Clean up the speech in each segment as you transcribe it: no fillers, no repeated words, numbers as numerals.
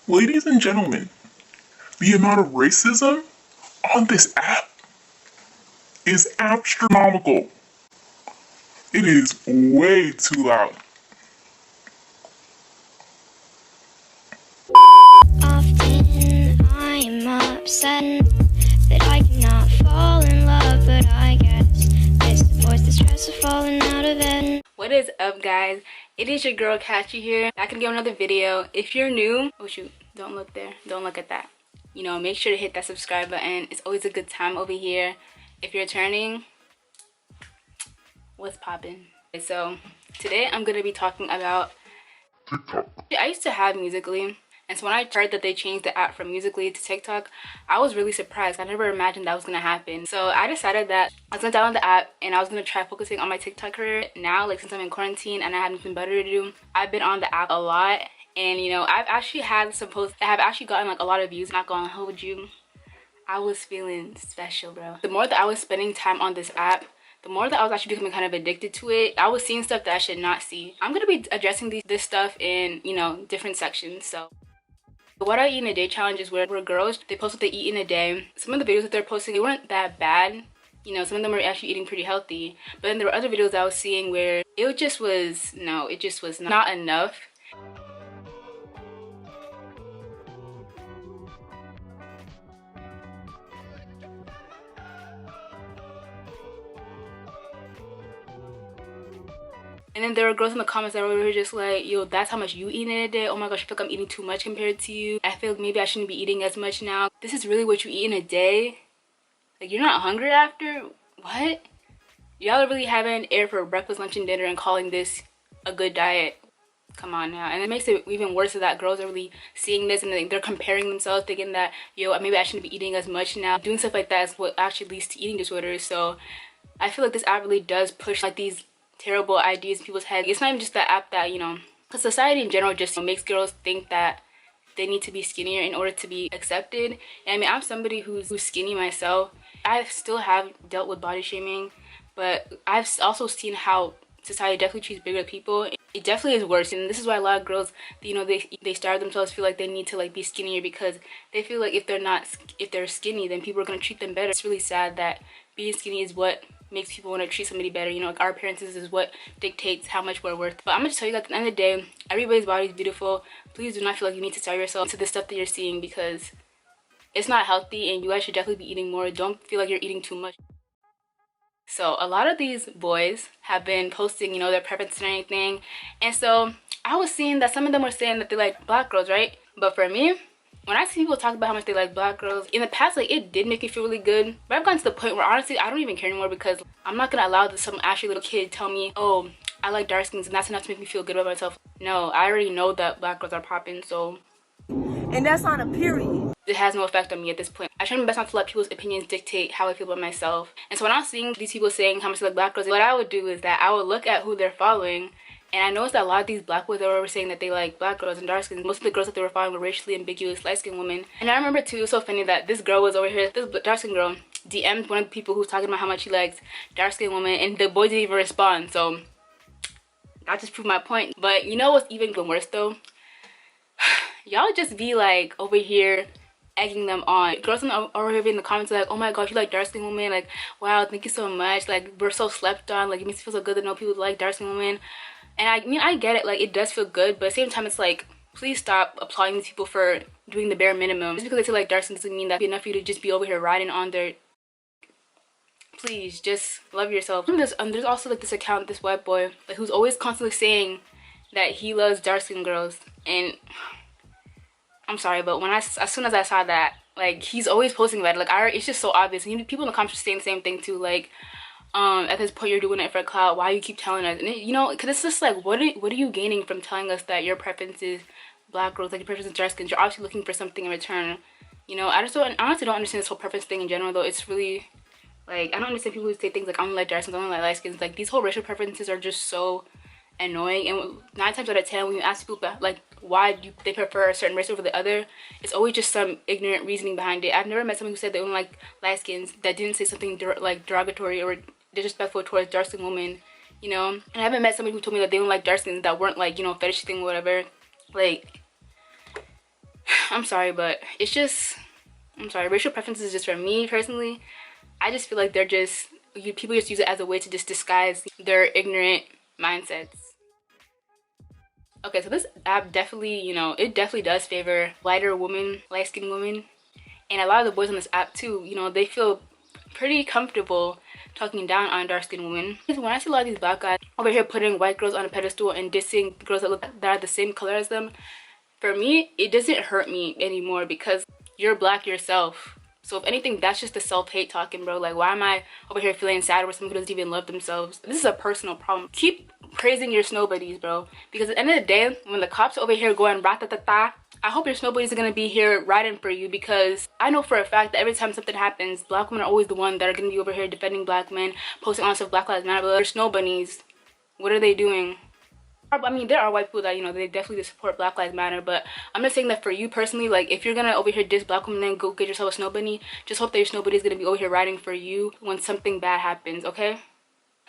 Ladies and gentlemen, the amount of racism on this app is astronomical. It is way too loud. Often I'm upset that I cannot fall in love, but I guess this avoids the stress of falling out of bed. What is up, guys? It is your girl Kachi here. I can give another video. If you're new, oh shoot, don't look there. Don't look at that. You know, make sure to hit that subscribe button. It's always a good time over here. If you're returning, what's poppin'? So today I'm gonna be talking about TikTok. I used to have Musically. And so when I heard that they changed the app from Musically to TikTok, I was really surprised. I never imagined that was going to happen. So I decided that I was going to download the app and I was going to try focusing on my TikTok career. Now, like since I'm in quarantine and I have nothing better to do, I've been on the app a lot. And you know, I've actually had some posts that have actually gotten like a lot of views. Not gonna hold you. I was feeling special, bro. The more that I was spending time on this app, the more that I was actually becoming kind of addicted to it. I was seeing stuff that I should not see. I'm going to be addressing this stuff in, you know, different sections. So what I eat in a day challenge is where girls, they post what they eat in a day. Some of the videos that they're posting, they weren't that bad. You know, some of them were actually eating pretty healthy. But then there were other videos I was seeing where it just was not enough. And then there were girls in the comments that were just like, yo, that's how much you eat in a day. Oh my gosh, I feel like I'm eating too much compared to you. I feel like maybe I shouldn't be eating as much now. This is really what you eat in a day? Like, you're not hungry after? What? Y'all are really having air for breakfast, lunch, and dinner and calling this a good diet. Come on now. And it makes it even worse that girls are really seeing this and they're comparing themselves, thinking that, yo, maybe I shouldn't be eating as much now. Doing stuff like that is what actually leads to eating disorders. So I feel like this app really does push like these terrible ideas in people's heads. It's not even just the app that, you know, because society in general just makes girls think that they need to be skinnier in order to be accepted. And I mean, I'm somebody who's skinny myself. I still have dealt with body shaming, but I've also seen how society definitely treats bigger people. It definitely is worse, and this is why a lot of girls, you know, they starve themselves, feel like they need to like be skinnier because they feel like if they're skinny, then people are gonna treat them better. It's really sad that being skinny is what makes people want to treat somebody better. You know, like our appearances is what dictates how much we're worth. But I'm gonna tell you that at the end of the day, everybody's body is beautiful. Please do not feel like you need to starve yourself to the stuff that you're seeing because it's not healthy, and you guys should definitely be eating more. Don't feel like you're eating too much. So a lot of these boys have been posting, you know, their preferences and anything. And so I was seeing that some of them were saying that they like black girls, right? But for me, when I see people talk about how much they like black girls, in the past, like, it did make me feel really good. But I've gotten to the point where, honestly, I don't even care anymore because I'm not going to allow some actually little kid tell me, oh, I like dark skins and that's enough to make me feel good about myself. No, I already know that black girls are popping, so. And that's on a period. It has no effect on me at this point. I try my best not to let people's opinions dictate how I feel about myself. And so when I was seeing these people saying how much they like black girls, what I would do is that I would look at who they're following. And I noticed that a lot of these black boys that were saying that they like black girls and dark skins, most of the girls that they were following were racially ambiguous light-skinned women. And I remember too, it was so funny that this girl was over here, this dark-skinned girl, DM'd one of the people who was talking about how much she likes dark-skinned women, and the boy didn't even respond. So that just proved my point. But you know what's even worse though? Y'all just be like over here egging them on. Girls over here in the comments are like, oh my gosh, you like dark-skinned women, like wow, thank you so much, like we're so slept on, like it makes me feel so good to know people like dark-skinned women. And I mean, I get it, like it does feel good, but at the same time it's like, please stop applauding these people for doing the bare minimum. Just because they feel like dark skin doesn't mean that enough for you to just be over here riding on their. Please just love yourself. There's also like this account, this white boy, like who's always constantly saying that he loves dark skinned girls. And I'm sorry, but as soon as I saw that, like he's always posting about it, like it's just so obvious. And people in the comments are saying the same thing too, like at this point you're doing it for clout, why you keep telling us? And you know, because it's just like, what are you gaining from telling us that your preference is black girls, like your preference is dark skins? You're obviously looking for something in return. You know, I honestly don't understand this whole preference thing in general though. It's really like, I don't understand people who say things like I only like dark skins, I only like light skins. Like these whole racial preferences are just so annoying. And 9 times out of 10 when you ask people about, like why they prefer a certain race over the other, it's always just some ignorant reasoning behind it. I've never met someone who said they only like light skins that didn't say something like derogatory or disrespectful towards dark skinned women, you know. And I haven't met somebody who told me that they don't like dark skins that weren't like, you know, fetish thing or whatever. Like I'm sorry, but it's just, I'm sorry, racial preferences just for me personally. I just feel like they're just, people just use it as a way to just disguise their ignorant mindsets. Okay, so this app definitely, you know, it definitely does favor lighter women, light-skinned women. And a lot of the boys on this app too, you know, they feel pretty comfortable talking down on dark-skinned women. When I see a lot of these black guys over here putting white girls on a pedestal and dissing girls that are the same color as them, for me, it doesn't hurt me anymore because you're black yourself. So if anything, that's just the self-hate talking, bro. Like, why am I over here feeling sad over someone who doesn't even love themselves? This is a personal problem. Keep praising your snow buddies, bro. Because at the end of the day, when the cops over here going rat-ta-ta-ta, I hope your snow buddies are going to be here riding for you, because I know for a fact that every time something happens, black women are always the ones that are going to be over here defending black men, posting on stuff Black Lives Matter. But your snow bunnies, what are they doing? I mean, there are white people that, you know, they definitely support Black Lives Matter, but I'm just saying that for you personally, like, if you're gonna over here diss black women, then go get yourself a snow bunny. Just hope that your snow bunny is gonna be over here riding for you when something bad happens, okay?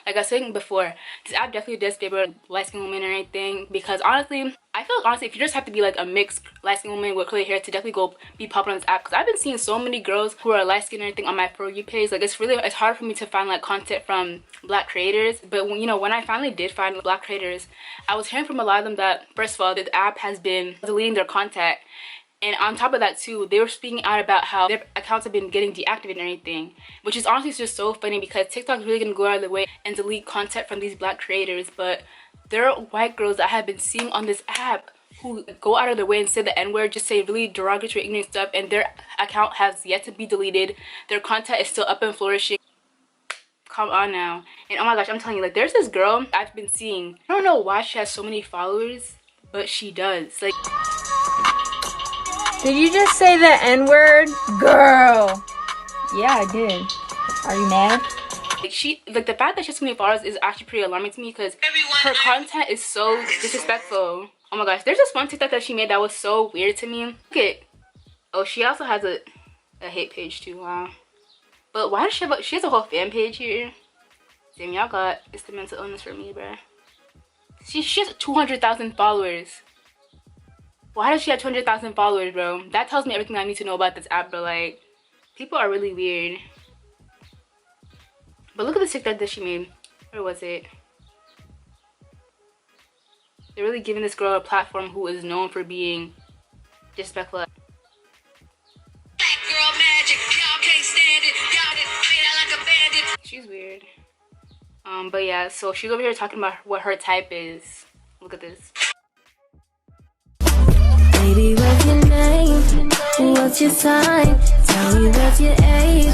Like I was saying before, this app definitely does favor light-skinned women and everything, because honestly, I feel like honestly, if you just have to be like a mixed light-skinned woman with curly hair to definitely go be popular on this app, because I've been seeing so many girls who are light-skinned and everything on my For You page. Like, it's hard for me to find like content from black creators, but when, you know, when I finally did find black creators, I was hearing from a lot of them that, first of all, this app has been deleting their content. And on top of that too, they were speaking out about how their accounts have been getting deactivated and everything, which is honestly just so funny because TikTok's really gonna go out of the way and delete content from these black creators. But there are white girls that I have been seeing on this app who go out of their way and say the N-word, just say really derogatory, ignorant stuff, and their account has yet to be deleted. Their content is still up and flourishing. Come on now. And oh my gosh, I'm telling you, like, there's this girl I've been seeing. I don't know why she has so many followers, but she does. Like, did you just say the N-word? Girl. Yeah, I did. Are you mad? like the fact that she has so many followers is actually pretty alarming to me, because her content is so disrespectful. Oh my gosh, there's this one TikTok that she made that was so weird to me. Look at, oh, she also has a hate page too. Wow. But why does she has a whole fan page here? Damn, y'all got, it's the mental illness for me, bruh. She has 200,000 followers. Why does she have 200,000 followers, bro? That tells me everything I need to know about this app, bro. Like, people are really weird. But look at the TikTok that she made. Where was it? They're really giving this girl a platform who is known for being disrespectful. She's weird. But yeah, so she's over here talking about what her type is. Look at this. Baby, what's your name? What's your sign? Tell me what's your age?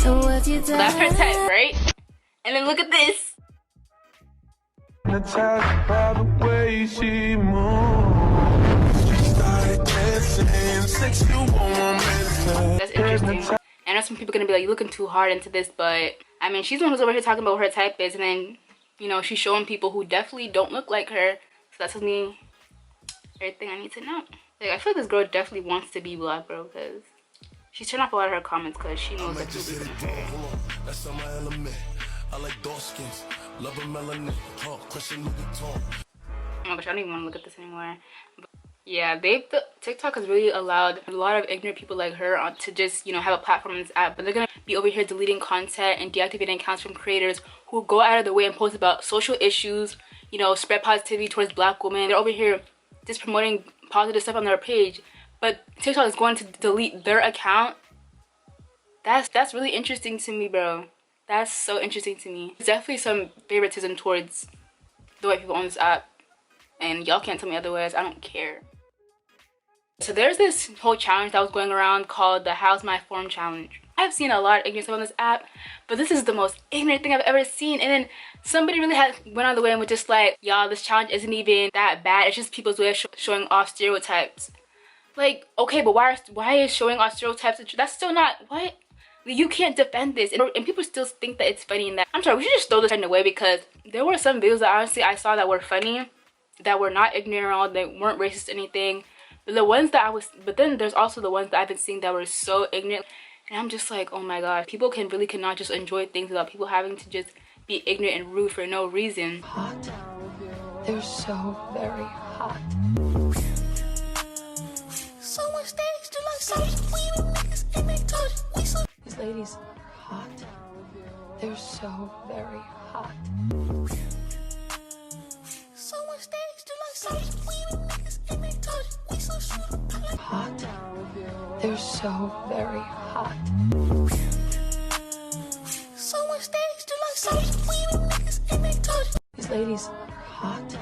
And what's your time? That's her type, right? And then look at this. That's interesting. I know some people are gonna be like, you're looking too hard into this, but I mean, she's the one who's over here talking about what her type is, and then, you know, she's showing people who definitely don't look like her. So that tells me everything I need to know. Like, I feel like this girl definitely wants to be black, bro, because she's turned off a lot of her comments because she knows that people be looking at her. That's my element. I like dark skins, love a melanin, talk, question the talk. Oh my gosh, I don't even want to look at this anymore. But yeah, TikTok has really allowed a lot of ignorant people like her to just, you know, have a platform on this app, but they're gonna be over here deleting content and deactivating accounts from creators who go out of their way and post about social issues, you know, spread positivity towards black women. They're over here just promoting positive stuff on their page, but TikTok is going to delete their account. That's really interesting to me, bro. That's so interesting to me. There's definitely some favoritism towards the white people on this app, and y'all can't tell me otherwise. I don't care. So there's this whole challenge that was going around called the How's My Form Challenge. I've seen a lot of ignorant stuff on this app, but this is the most ignorant thing I've ever seen. And then somebody really went on the way and was just like, y'all, this challenge isn't even that bad. It's just people's way of showing off stereotypes. Like, okay, but why is showing off stereotypes? That's still not, what? You can't defend this, and people still think that it's funny. And that, I'm sorry, we should just throw this trend away, because there were some videos that honestly I saw that were funny, that were not ignorant, that weren't racist or anything. But the ones that but then there's also the ones that I've been seeing that were so ignorant, and I'm just like, oh my gosh, people really cannot just enjoy things without people having to just be ignorant and rude for no reason. Hot. They're so very hot. So much ladies hot. They're so very hot. Hot. They're so very hot. These ladies hot.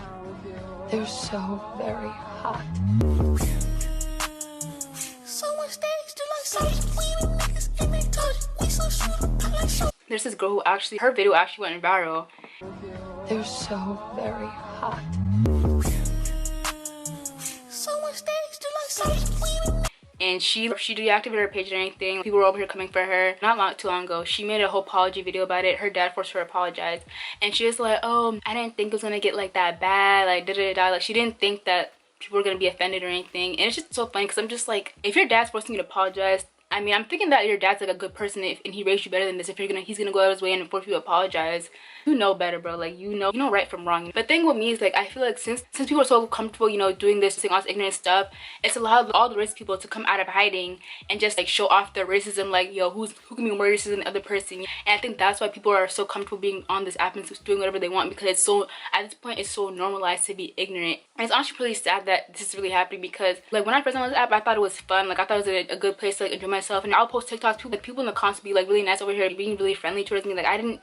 They're so very hot. There's this girl who actually, her video actually went viral. They're so very hot. And she deactivated her page and everything. People were over here coming for her. Not too long ago, she made a whole apology video about it. Her dad forced her to apologize, and she was like, oh, I didn't think it was gonna get like that bad, like da-da-da-da. Like, she didn't think that people were gonna be offended or anything. And it's just so funny because I'm just like, if your dad's forcing you to apologize, I mean, I'm thinking that your dad's like a good person and he raised you better than this. If he's gonna go out of his way and force you to apologize, you know better, bro. Like, you know right from wrong. But the thing with me is, like, I feel like since people are so comfortable, you know, doing this, saying all this ignorant stuff, it's allowed all the racist people to come out of hiding and just like show off their racism. Like, yo, who can be more racist than the other person? And I think that's why people are so comfortable being on this app and just doing whatever they want, because it's so, at this point, it's so normalized to be ignorant. And it's honestly really sad that this is really happening, because like when I first on this app, I thought it was fun. Like, I thought it was a good place to like enjoy myself. And I'll post TikToks, people in the comments be like really nice over here, being really friendly towards me. Like, I haven't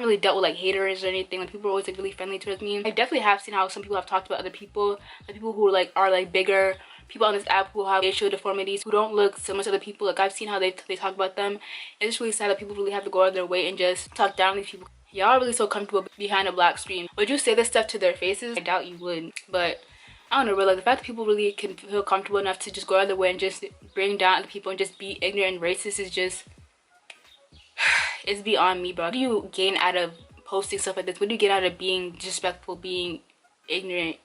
really dealt with like haters or anything. Like, people are always like really friendly towards me. I definitely have seen how some people have talked about other people, like people who like are like bigger, people on this app who have facial deformities, who don't look similar to other people. Like, I've seen how they talk about them. It's just really sad that people really have to go out of their way and just talk down to these people. Y'all are really so comfortable behind a black screen. Would you say this stuff to their faces? I doubt you would. But I don't know, but like the fact that people really can feel comfortable enough to just go out of their way and just bring down other people and just be ignorant and racist is just, it's beyond me, bro. What do you gain out of posting stuff like this? What do you get out of being disrespectful, being ignorant?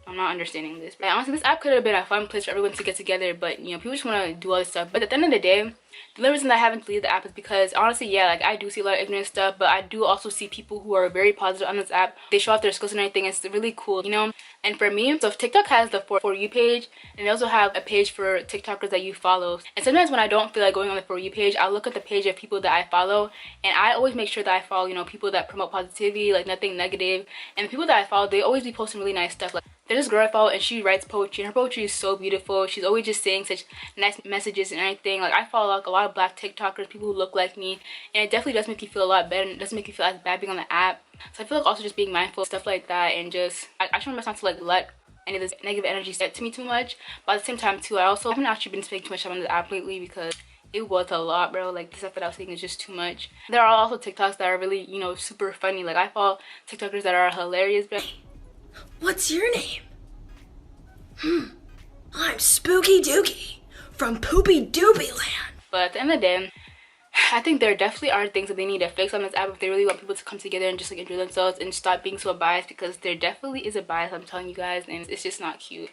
I'm not understanding this. But honestly, this app could have been a fun place for everyone to get together, but you know, people just want to do all this stuff. But at the end of the day, the only reason that I haven't deleted the app is because honestly, yeah, like I do see a lot of ignorant stuff, but I do also see people who are very positive on this app. They show off their skills and everything. It's really cool, you know. And for me, so TikTok has the For You page, and they also have a page for TikTokers that you follow. And sometimes when I don't feel like going on the For You page, I'll look at the page of people that I follow, and I always make sure that I follow, you know, people that promote positivity, like nothing negative. And the people that I follow, they always be posting really nice stuff. Like, there's this girl I follow, and she writes poetry, and her poetry is so beautiful. She's always just saying such nice messages and everything. Like, I follow like a lot of black TikTokers, people who look like me, and it definitely does make you feel a lot better, and it doesn't make you feel as bad being on the app. So I feel like also just being mindful of stuff like that, and just I try my best not to like let any of this negative energy get to me too much. But at the same time too, I haven't actually been spending too much time on the app lately because it was a lot, bro. Like, the stuff that I was saying is just too much. There are also TikToks that are really, you know, super funny. Like, I follow TikTokers that are hilarious, but what's your name? I'm Spooky Dookie from Poopy Doopy Land. But at the end of the day, I think there definitely are things that they need to fix on this app if they really want people to come together and just like enjoy themselves and stop being so biased, because there definitely is a bias, I'm telling you guys, and it's just not cute.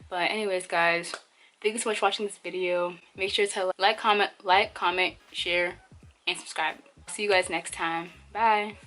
But anyways, guys, thank you so much for watching this video. Make sure to like, comment, share, and subscribe. See you guys next time. Bye.